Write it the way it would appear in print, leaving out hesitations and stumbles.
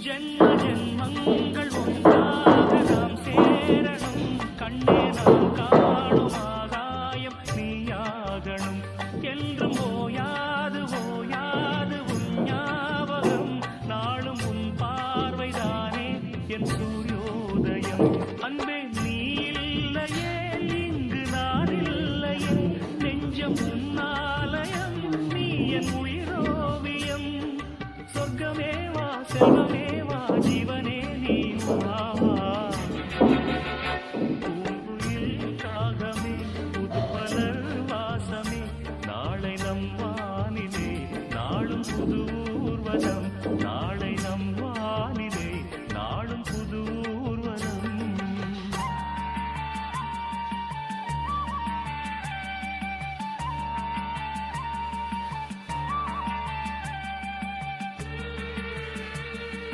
ஜென்ம ஜென்மங்கள் ஒன்றாக நாம் சேரணும் கண்ணே நாம் காணும் ஆகாயம் நீயாகணும் என்றும் ஓயாது ஓயாது உன் ஞாபகம் நாளும் உன் பார்வைதானே என் சூரியோதயம் அன்பே நீ இல்லையே இங்கு நான் இல்லையே நெஞ்சம் உன்னாலயம் நீ என் உயிரோவியம் சொர்க்கமே வா செல்வமே வா ஜீவனே நீ வா